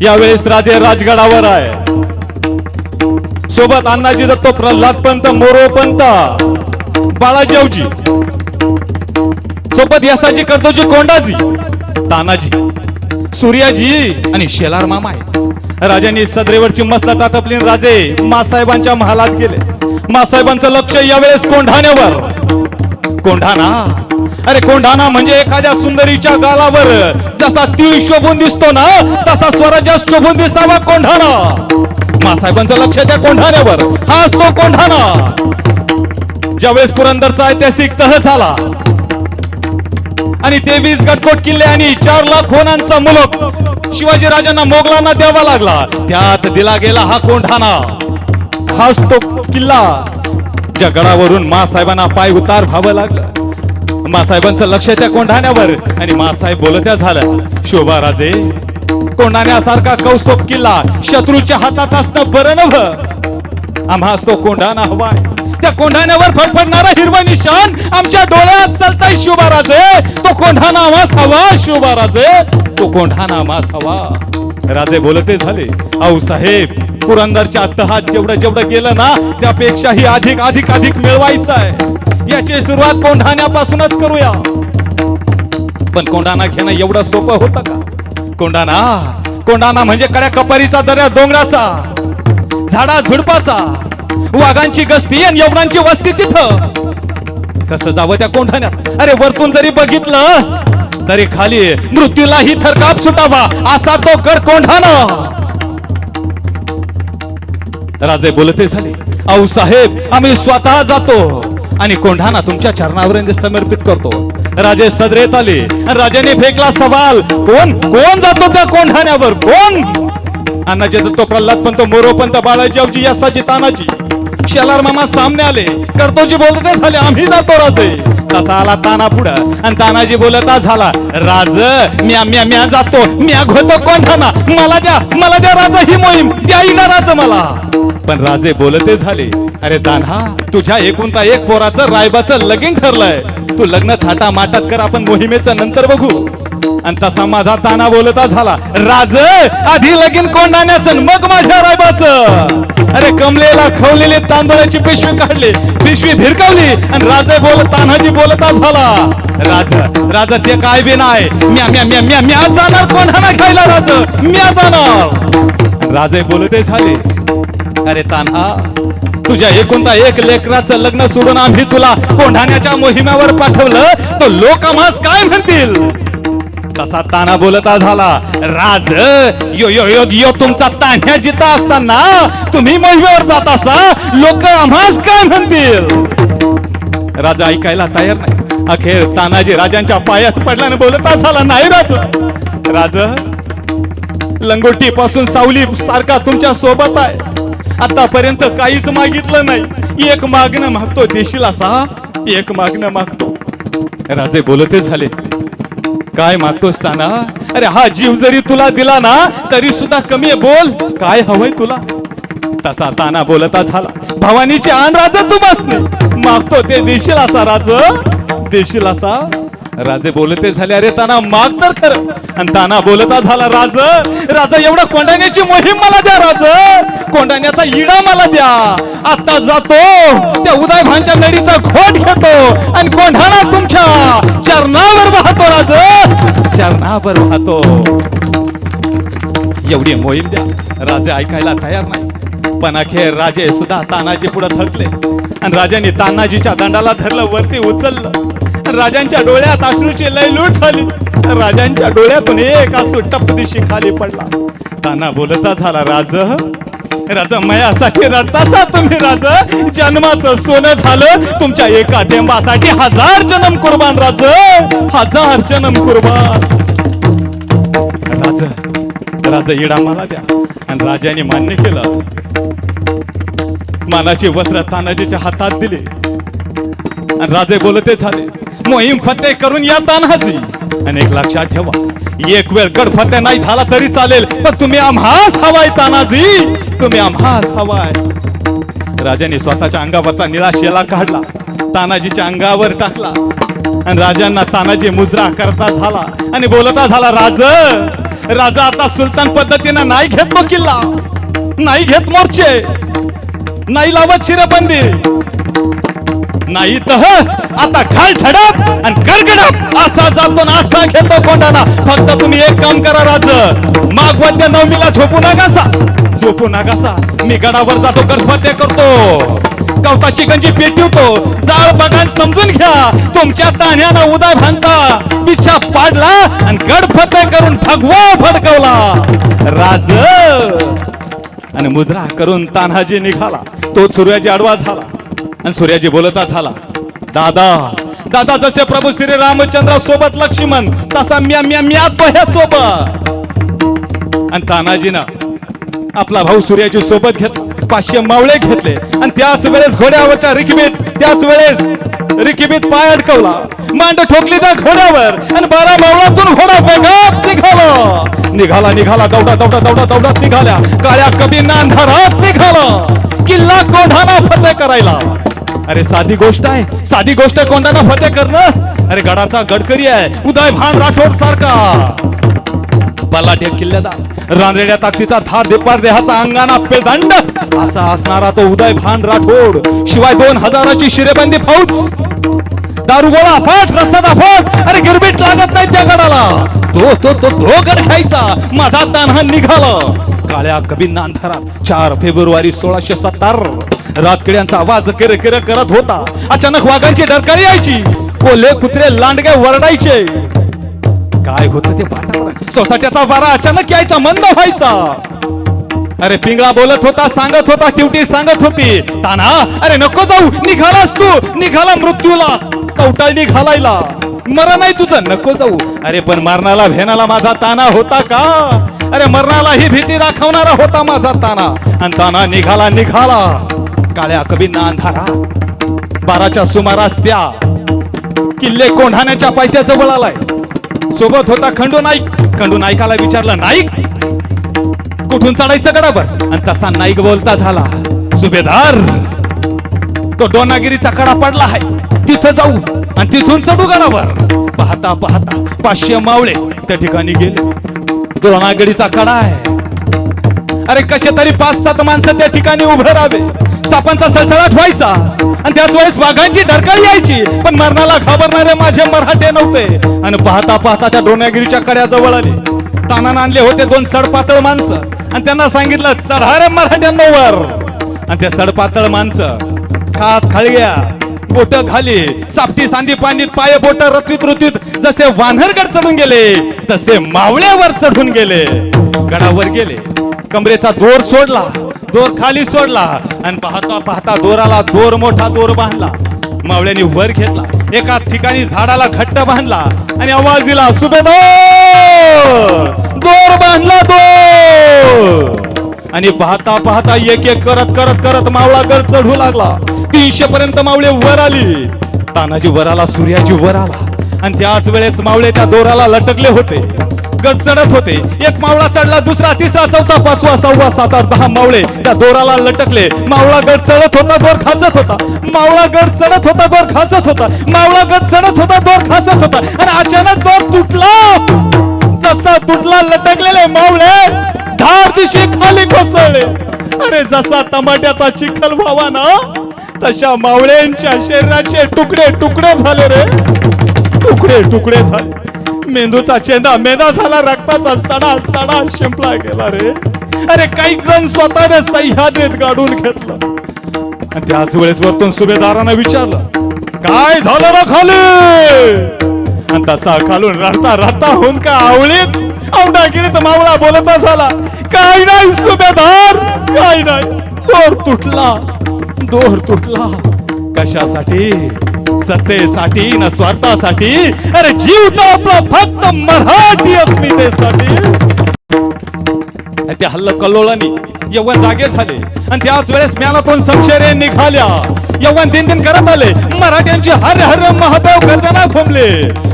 यावेळेस राजे राजगडावर आहे. सोबत अण्णाजी दत्तो, प्रल्हाद पंत, मोरोपंत, बाळाजीवजी, सोबत यसाजी, कर्दोजी, कोंडाजी, तानाजी, सूर्याजी आणि शेलार मामा आहे. राजांनी सदरेवरची मस्तक टापली. राजे मासाहेबांच्या महालात गेले. मासाहेबांचं लक्ष यावेळेस कोंढाण्यावर. कोंढाणा, अरे कोंढाणा म्हणजे एखाद्या सुंदरीच्या गालावर जसा तीळ शोभून दिसतो ना, तसा स्वराज्यात शोभून दिसावा कोंढाणा. मासाहेबांचं लक्ष त्या कोंढाण्यावर. हा असतो कोंढाणा. ज्यावेळेस पुरंदरचा ऐतिहासिक तह झाला आणि 23 गडकोट किल्ले आणि 4 लाख होणांचा मुलूक शिवाजी राजांना मोगलांना द्यावा लागला, त्यात दिला गेला हा कोंढाणा. हाच तो किल्ला ज्या गडावरून मासाहेबांना पाय उतार व्हावं लागलं. मासाहेबांचं लक्ष त्या कोंढाण्यावर आणि मासाहेब बोलत्या झाल्या, शोभा राजे, कोंढाण्यासारखा कौस्तुभ किल्ला शत्रूच्या हातात असणं बरं नव्ह. आम्हास तो कोंढाणा हवाय. त्या कोंढाण्यावर फडफडणारा हिरवा निशाण आमच्या डोळ्यात चालताय शोभा राजे. तो कोंढाणा आम्हास हवा शोभा राजे. तो कोंढाणा आम्हास हवा. राजे बोलते झाले, आऊ साहेब, पुरंदरच्या तहात जेवढं जेवढं गेलं ना, त्यापेक्षाही अधिक अधिक अधिक मिळवायचं आहे. याची सुरुवात कोंढाण्यापासूनच करूया. पण कोंढाणा घेणं एवढं सोपं होतं का? कोंढाणा म्हणजे कड्या कपारीचा, दर्या डोंगराचा, झाडा झुडपाचा, वाघांची गस्ती आणि यवनांची वस्ती तिथं. कसं जावं त्या कोंढाण्यात? अरे वरतून जरी बघितलं तरी खाली मृत्यूलाही थरकाप सुटावा असा तो गड कोंढाणा. राजे बोलते झाले, आऊ साहेब, आम्ही स्वतः जातो आणि कोंढाणा तुमच्या चरणावर समर्पित करतो. राजे सदरेत आले. राजाने फेकला सवाल, कोण कोण जातो त्या कोंढाण्यावर? कोण? अण्णाजी दत्तो, प्रल्हाद पंत, मोरोपंत, बाळाजीवजी, यसाजी, तानाजी, शेलार मामा सामने आले. कर्दोजी बोलते झाले, आम्ही जातो राजे. तसा आला ताना पुढं आणि तानाजी बोलता झाला, राज, म्या म्या म्या जातो, म्या घोतो कोंढाणा, मला द्या राजा ही मोहीम, द्या ना राज मला. पण राजे बोलते झाले, अरे तान्हा, तुझ्या एकुलता एक पोराचं रायबाचं लगीन ठरलंय. तू लग्न थाटा माटात कर, आपण मोहिमेचं नंतर बघू. आणि तसा माझा ताना बोलता झाला, राज, आधी लगीन कोंढाण्याचं मग माझ्या रायबाचं. अरे कमलेला खवलेली तांदळाची पिशवी काढली, पिशवी धिरकावली आणि राजे तान्हाजी बोलता झाला, राज ते काय बी नाही, म्या जाणार कोंढाणा खायला, राज म्या जाणार. राजे बोलते झाले, अरे तान्हा, तुझ्या एकुलता एक लेकराचं लग्न सोडून आम्ही तुला कोंढाण्याच्या मोहिमेवर पाठवलं, तो लोक आम्हास काय म्हणतील? तसा ताना बोलता झाला, राज, यो यो यो यो तुमचा तान्ह्या जिता असताना तुम्ही मोहिमेवर जात असा, लोक आम्हास काय म्हणतील? राजा ऐकायला तयार नाही. अखेर तानाजी राजांच्या पायात पडला आणि बोलता झाला, नाही राज, लंगोटी पासून सावली सारखा तुमच्या सोबत आहे. आतापर्यंत काहीच मागितलं नाही. एक मागणं मागतो, देशील असा एक मागणं मागतो. राजे बोलते झाले, काय मागतोस ताना? अरे हा जीव जरी तुला दिला ना तरी सुद्धा कमी आहे. बोल, काय हवंय तुला? तसा ताना बोलता झाला, भवानीचे आण राजा तू बसने, मागतो ते देशील असा राज, देशील असा. राजे बोलते झाले, अरे ताना माग तर खरं. आणि ताना बोलता झाला, राजा एवढं कोंढाण्याची मोहीम मला द्या, राज कोंढाण्याचा इडा मला द्या. आता जातो त्या उदय भानच्या नडीचा घोट घेतो आणि कोंढाणा तुमच्या चरणावर वाहतो, राज चरणावर वाहतो. एवढी मोहीम द्या. राजे ऐकायला तयार नाही. पण अखेर राजे सुद्धा तानाजी पुढे थकले आणि राजांनी तानाजीच्या दंडाला धरलं, वरती उचललं. राजांच्या डोळ्यात अश्रूची लयलूट झाली. राजांच्या डोळ्यातून एक आसू टपदिशी खाली पडला. ताना बोलता झाला, राज मयासाठी रडतासा तुम्ही, राज जन्माचं सोनं झालं तुमच्या एका थेंबासाठी 1000 जन्म कुर्बान, राज 1000 जन्म कुर्बान. राज इडा मला द्या. आणि राजाने मान्य केलं. मानाची वस्त्र तानाजीच्या हातात दिले आणि राजे बोलते झाले, मोहीम फतेह करून या तान्हाजी. आणि एक लक्षात ठेवा, एक वेळ गड फतेह नाही झाला तरी चालेल, पण तुम्ही आम्हास हवाय तानाजी, तुम्ही आम्हास हवाय. राजाने स्वतःच्या अंगावरचा निळा शेला काढला, तानाजीच्या अंगावर टाकला आणि राजांना तानाजी मुजरा करता झाला आणि बोलता झाला, राजा आता सुलतान पद्धतीनं नाही घेत तो किल्ला, नाही घेत मोर्चे, नाही लावत शिरबंदी, नाही तर आता घाल झडप आणि गडगडप असा जातो ना असा घेतो कोंडाणा. फक्त तुम्ही एक काम करा राज, मागवद्य नवमीला झोपू नकासा. मी गडावर जातो, गणपत्य करतो, गवताची गंजी पेटवतो, जाळ बघा समजून घ्या. तुमच्या ताण्यानं उदय भानचा पिछा पाडला आणि गडफते करून भगवा भडकवला राज. आणि मुजरा करून तान्हाजी निघाला. तो सूर्याजी आडवा झाला आणि सूर्याजी बोलता झाला, दादा जसे प्रभू श्री रामचंद्र सोबत लक्ष्मण, तसा म्या सोबत. आणि तानाजीनं आपला भाऊ सूर्याजी सोबत घेतला, 500 मावळे घेतले आणि त्याच वेळेस घोड्यावरच्या रिकिबीत पाय अडकवला, मांड ठोकली त्या घोड्यावर आणि 12 मावळातून घोडा वेगात निघाला. दौडत निघाल्या. काळ्या कबींना अंधारात निघाला किल्ला कोंढाणा फतेह करायला. अरे साधी गोष्ट कोंढाणा फतेह करणं. अरे गडाचा गडकरी आहे उदयभान राठोड सारखा बलाढ्य किल्लेदार, रानरेड्या ताकदीचा धार देपार देहाचा अंगाना पेदंड असा असणारा तो उदयभान राठोड. शिवाय 2000ची शिरेबंदी फौज, दारुगोळा फाट, रस्ता फाट. अरे गिरबीट लागत नाही त्या गडाला. तो गड खायचा. माझा तान्हा निघाला. काळ्या कबींना अंधारात 4 फेब्रुवारी 1670 रातकिड्यांचा आवाज किर करत होता. अचानक वाघांची डरकाळी यायची, कोल्हे कुत्रे लांडगे वरडायचे. काय होतं ते वातावरण. सोसाट्याचा वारा अचानक यायचा, मंद व्हायचा. अरे पिंगळा बोलत होता, सांगत होता, टिवटी सांगत होती, ताना अरे नको जाऊ, निघाला मृत्यूला, कवटाळणी घालायला. मरण नाही तुझं, नको जाऊ. अरे पण मरणाला भेनाला माझा ताना होता का? अरे मरणाला ही भीती दाखवणारा होता माझा ताना. आणि ताना निघाला. काळ्या कबींना अंधारा 12च्या सुमारास त्या किल्ले कोंढाण्याच्या पायथ्याजवळ आलाय. सोबत होता खंडू नाईकाला विचारलं, नाईक कुठून चढायचं गडावर? आणि तसा नाईक बोलता झाला, सुभेदार तो डोनागिरीचा कडा पडला आहे, तिथं जाऊ आणि तिथून चढू गडावर. पाहता 500 मावळे त्या ठिकाणी गेले. डोनागिरीचा कडा आहे. अरे कसे तरी 5-7 माणसं त्या ठिकाणी उभे राहावे. सापांचा सळसळाट व्हायचा आणि त्याच वेळेस वाघांची डरकाळी यायची, पण मरणाला घाबरणारे माझे मराठे नव्हते. आणि पाहता त्या डोनागिरीच्या कड्याजवळ आले. तानानं आणले होते 2 सडपातळ माणसं आणि त्यांना सांगितलं, चढा रे मराठ्यांना वर. आणि ते सडपातळ माणसं खाच खाळग्या, बोट खाली, सापटी सांदी पांडीत, पाय बोट रतवीत जसे वानरगड चढून गेले तसे मावळ्यावर चढून गेले. गडावर गेले, कमरेचा दोर सोडला, दोर खाली सोडला आणि पाहता दोर मोठा दोर बांधला. मावळ्यांनी वर घेतला, एका ठिकाणी झाडाला घट्ट बांधला आणि आवाज दिला, सुभेदार दोर बांधला दोर. आणि पाहता एक करत मावळा गड चढू लागला. 300 पर्यंत मावळे वर आली. तानाजी वर आला, सूर्याजी वर आला आणि त्याच वेळेस मावळे त्या दोराला लटकले होते, गड चढत होते. एक मावळा चढला, दुसरा, तिसरा, चौथा, 5वा, 6वा, 7, 8, 10 मावळे त्या दोराला लटकले. मावळा गड चढत होता, दोर खासत होता. मावळा गड चढत होता, दोर खासत होता. मावळा गड चढत होता, दोर खासत होता. आणि अचानक दोर तुटला. जसा तुटला, लटकलेले मावळे धार दिशी खाली कोसळले. अरे जसा टमाट्याचा चिखल व्हावा ना, तशा मावळ्यांच्या शरीराचे तुकडे झाले रे, तुकडे झाले. मेंदूचा चेंदा मेंदा झाला, रक्ताचा सडा शिंपला गेला रे. अरे काही जण स्वतःने सह्याद्रीत गाडून घेतलं. आणि त्याच वेळेस वरतून सुभेदारानं विचारलं, काय झालं रे खाली? आणि तसा खालून रडता होऊन का आवळीत औंढागिरीत मावळा बोलता झाला, काय नाही सुभेदार, काय नाही. दोर तुटला. कशासाठी? सत्तेसाठी न स्वार्थासाठी. अरे जीव तर आपला फक्त मराठी अस्मितेसाठी. त्या हल्ल कल्लोळानी यवन जागे झाले आणि त्याच वेळेस म्यानातून समशेरे निघाल्या. यवन दिन करत आले. मराठ्यांची हर हर महादेव गर्जना घुमले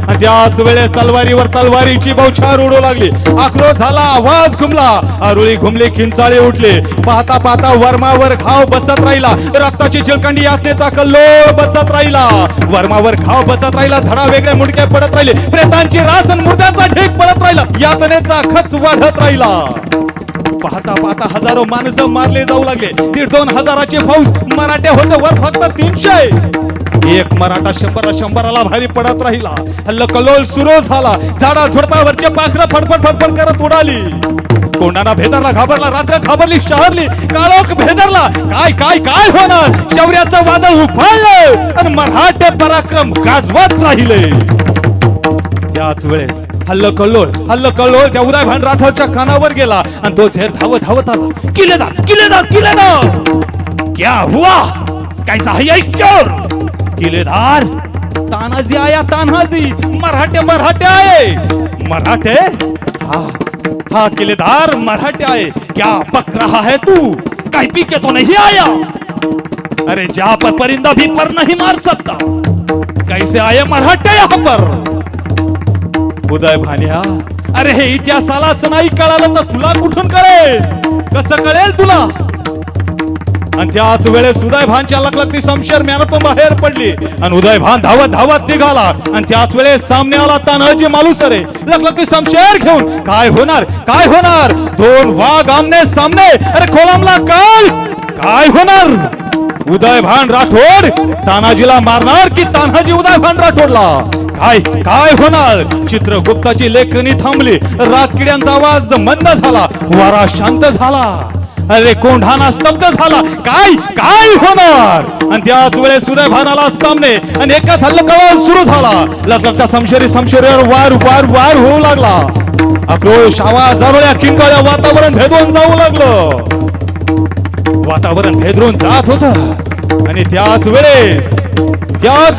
आणि त्याच वेळेस तलवारीवर तलवारीची बौछार उडू लागली. आक्रोश झाला, आवाज घुमला, आरुळी घुमली, किंचाळी उठली. पाहता पाहता वर्मावर घाव बसत राहिला. रक्ताची चिळकंडी यातनेचा कल्लोळ बसत राहिला. वर्मावर घाव बसत राहिला. धडा वेगळे मुंडके पडत राहिले. प्रेतांची रास आणि मुर्द्यांचा ढीग पडत राहिला. यातनेचा खच वाढत राहिला. पाहता पाहता हजारो माणसं मारले जाऊ लागले. 1,500-2 हजाराची फौज. मराठे होते वर फक्त 300. एक मराठा शंभराला भारी पडत राहिला. हल्लकल्लोळ सुरू झाला. झाडा झुडपावरचे पाखरं फडफड फडफड करत उडाली. कोंढाणा भेदरला, घाबरला. रात्र घाबरली, शहरली. काळोख भेदरला. काय काय काय होणार? शौर्याचं वादळ उफाळलं आणि मराठे पराक्रम गाजवत राहिले. त्याच वेळेस हल्लकल्लोळ त्या उदयभान राठोडच्या कानावर गेला आणि तो झेर धावत धावत आला. किल्लेदार किल्लेदार किल्लेदार, क्या हुआ? कैसा है ये चोर? किल्लेदार, तानाजी आया, तानाजी. मराठे आए. मराठे? हाँ किल्लेदार, मराठे आए. क्या बक रहा है तू? कहीं पी के तो नहीं आया? अरे जहाँ पर परिंदा भी पर नहीं मार सकता, कैसे आए मराठे यहाँ पर? उदय भान्या, अरे हे इतिहासालाच नाही कळालं तर तुला कुठून कळेल? कसं कळेल तुला? आणि त्याच वेळेस उदयभानच्या लखलखती शमशेर म्यानातून बाहेर पडली आणि उदयभान धावत धावत निघाला. आणि त्याच वेळेस सामने आला तान्हाजी मालुसरे लखलखती शमशेर घेऊन. काय होणार? काय होणार? 2 वाघ आमने सामने. अरे खोळंबला काल. काय होणार? उदयभान राठोड तानाजीला मारणार की तान्हाजी उदयभान राठोडला? काय काय होणार? चित्रगुप्ताची लेखणी थांबली. रातकिड्यांचा आवाज मंद झाला. वारा शांत झाला. अरे कोंढाणा स्तब्ध झाला. काय काय होणार? आणि त्याच वेळेस उदयभानाला सामने आणि एकाच हल्लकल्लोळ सुरू झाला. लखलखत्या शमशेरीवर वार होऊ लागला. आक्रोश, आवाज, आरोळ्या, किंकाळ्या, वातावरण भेदून जाऊ लागलं. वातावरण भेदरून जात होत. आणि त्याच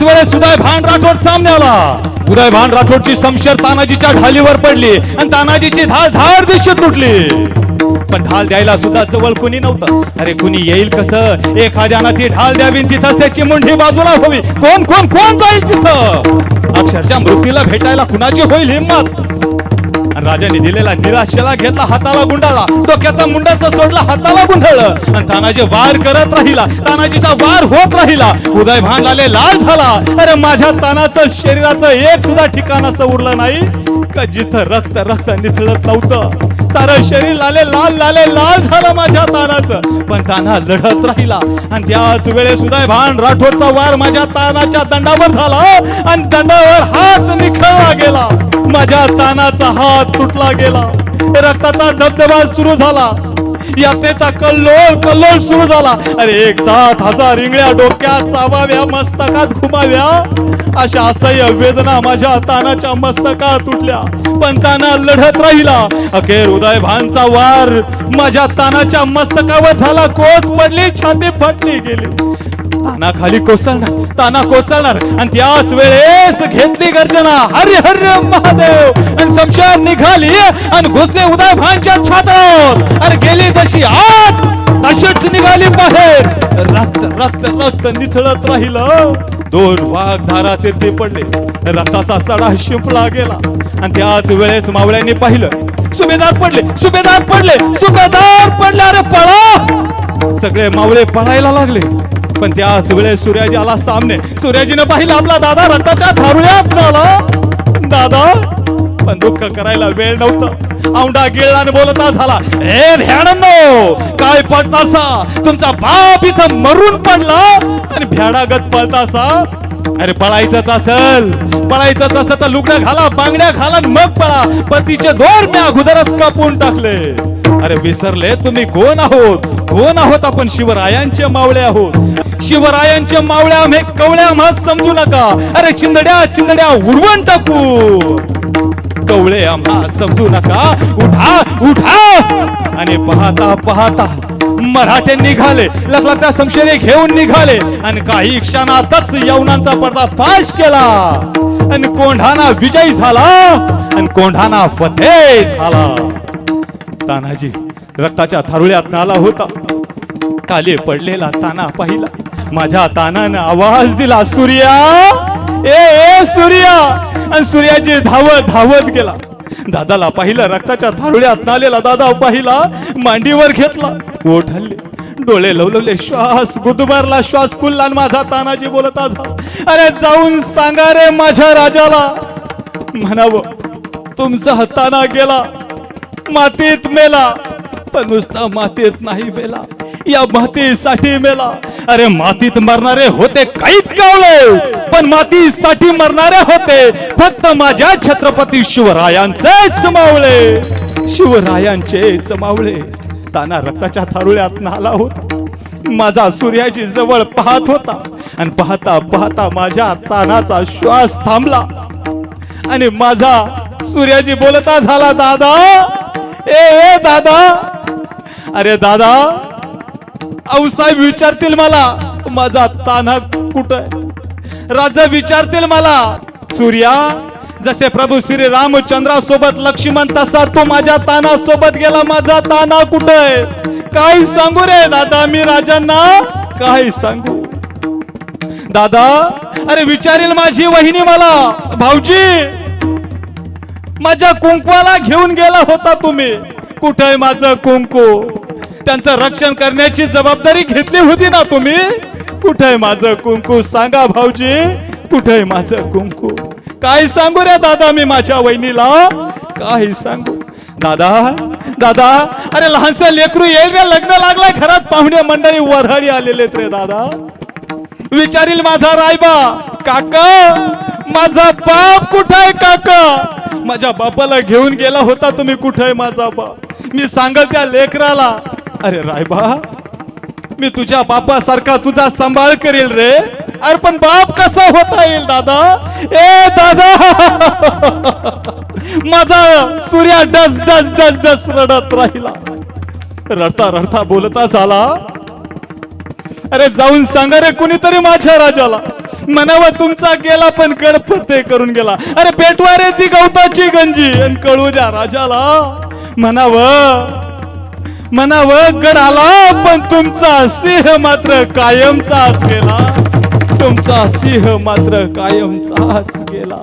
वेळेस उदयभान राठोड सामने आला. उदयभान राठोडची शमशेर तानाजीच्या ढालीवर पडली आणि तानाजीची ढाल धार दिशेत तुटली. पण ढाल द्यायला सुद्धा जवळ कोणी नव्हतं. अरे कुणी येईल कसं? एखाद्यानं ती ढाल द्यावी, तिथंच त्याची मुंडी बाजूला हवी. कोण कोण कोण जाईल तिथं? अक्षरशः मृत्यूला भेटायला कुणाची होईल हिंमत? राजाने दिलेला निराशेला घेतला, हाताला गुंडाळला. डोक्याचा मुंडाचा सोडला, हाताला गुंडाळलं. आणि तानाजी वार करत राहिला. तानाजीचा वार होत राहिला. उदयभान लाल झाला. अरे माझ्या तानाचं शरीराचं एक सुद्धा ठिकाण असं उरलं नाही का जिथं रक्त रक्त निथळत नव्हतं. सारं शरीर लाल झालं माझ्या तानाचं. पण ताना लढत राहिला. आणि त्याच वेळेस उदयभान राठोडचा वार माझ्या तानाच्या दंडावर झाला आणि दंडावर हात निखळला गेला. माझ्या तानाचा हात तुटला गेला. रक्ताचा धबधबा सुरू झाला. यातनेचा कल्लोळ सुरू झाला. अरे 1,000 इंगळ्या डोक्यात चावाव्या, मस्तकात घुमाव्या, अशा असह्य वेदना माझ्या तानाच्या मस्तकात तुटल्या. पण ताना लढत राहिला. अखेर उदयभानचा वार माझ्या तानाच्या मस्तकावर झाला. कोस पडली, छाती फाटली गेली. ताना खाली कोसळणार. आणि त्याच वेळेस घेतली गर्जना, हरी हरी महादेव. आणि शमशेर निघाली आणि घुसली उदयभानच्या छातीत. अरे गेली जशी आत तशीच निघाली बाहेर. रक्त रक्त रक्त निथळत राहिलं. 2 वाघ धारात ते पडले. रक्ताचा सडा शिंपला गेला. आणि त्याच वेळेस मावळ्यांनी पाहिलं. सुभेदार पडले. अरे पळा. सगळे मावळे पळायला लागले. पण त्याच वेळेस सूर्याजी आला सामने. सूर्याजीने पाहिलं आपला दादा रक्ताच्या थारुळ्यात आला. दादा, पण दुःख करायला वेळ नव्हता. औंढा गिळला बोलता झाला, हे भ्याडांनो, काय पळतासा? तुमचा बाप इथं मरून पडला आणि भ्याडागत पळतासा? अरे पळायचंच असेल तर लुगड्या घाला, बांगड्या घाला, मग पळा. पतीचे दोर मी अगोदरच कापून टाकले. अरे विसरले तुम्ही कोण आहोत? आपण शिवरायांचे मावळे आहोत. शिवरायांचे मावळे आम्ही कवळे आम्हा समजू नका. अरे चिंदड्या उडवून टाकू. कवळे आम्हा समजू नका. उठा. आणि पाहता मराठे निघाले. लखलखत्या शमशेरी घेऊन निघाले. आणि काही क्षणातच यवनांचा पर्दाफाश केला. आणि कोंढाणा विजयी झाला आणि कोंढाणा फतेह झाला. तानाजी रक्ताच्या थारुळ्यात आला होता. खाली पडलेला ताना पाहिला. माझ्या तानानं आवाज दिला, सूर्या ए सूर्या. आणि सूर्याजी धावत धावत गेला. दादाला पाहिलं, रक्ताच्या थारोळ्यात नालेला दादा पाहिला, मांडीवर घेतला, ओठ हल्ले, डोळे लवलवले, श्वास गुदमरला, श्वास फुलला. माझा तानाजी बोलत आला, अरे जाऊन सांगा रे माझ्या राजाला, म्हणावं तुमचा ताना गेला, मातीत मेला. पण नुसता मातीत नाही मेला, या मातीसाठी मेला. अरे मातीत मरणारे होते काही कावळे, पण मातीसाठी मरणारे होते फक्त माझ्या छत्रपती शिवरायांचेच मावळे, शिवरायांचेच मावळे. ताना रक्ताच्या थारोळ्यात नाला होता. माझा सूर्याजी जवळ पाहत होता आणि पाहता पाहता माझ्या तानाचा श्वास थांबला आणि माझा सूर्याजी बोलता झाला, दादा ए दादा. अरे दादा, आऊसाहेब विचारतील मला माझा ताना कुठं, राजा विचारतील मला, सूर्या जसे प्रभू श्री रामचंद्रासोबत लक्ष्मण तसा तो माझ्या ताना सोबत गेला, माझा ताना कुठे, काय सांगू रे दादा मी राजांना, काय सांगू दादा. अरे विचारेल माझी वहिनी मला, भाऊजी माझ्या कुंकवाला घेऊन गेला होता तुम्ही, कुठे माझं कुंकू, त्यांचं रक्षण करण्याची जबाबदारी घेतली होती ना तुम्ही, कुठे माझं कुंकू, सांगा भाऊजी कुठे माझं कुंकू. काय सांगू रे दादा मी माझ्या वहिनीला, काय सांगू दादा. दादा अरे लहानसं लेकरू येईल रे, लग्न लागलाय घरात, पाहुणे मंडळी वऱ्हाडी आलेले रे दादा. विचारील माझा रायबा, काका माझा बाप कुठे काका, माझ्या बापाला घेऊन गेला होता तुम्ही, कुठे माझा बाप. मी सांगल त्या लेकराला, अरे रायबा मी तुझ्या बापासारखा तुझा सांभाळ करेल रे, अरे पण बाप कसा होता येईल दादा. ए दादा माझा सूर्या डस डस डस डस रडत राहिला, रडता रडता बोलता झाला, अरे जाऊन सांगा रे कुणीतरी माझ्या राजाला, म्हणावं तुमचा गेला पण गडफते करून गेला. अरे पेटवा रे ती गवताची गंजी आणि कळू द्या राजाला, म्हणावं गड आला पण तुमचा सिंह मात्र कायमचाच गेला, तुमचा सिंह मात्र कायमचाच गेला.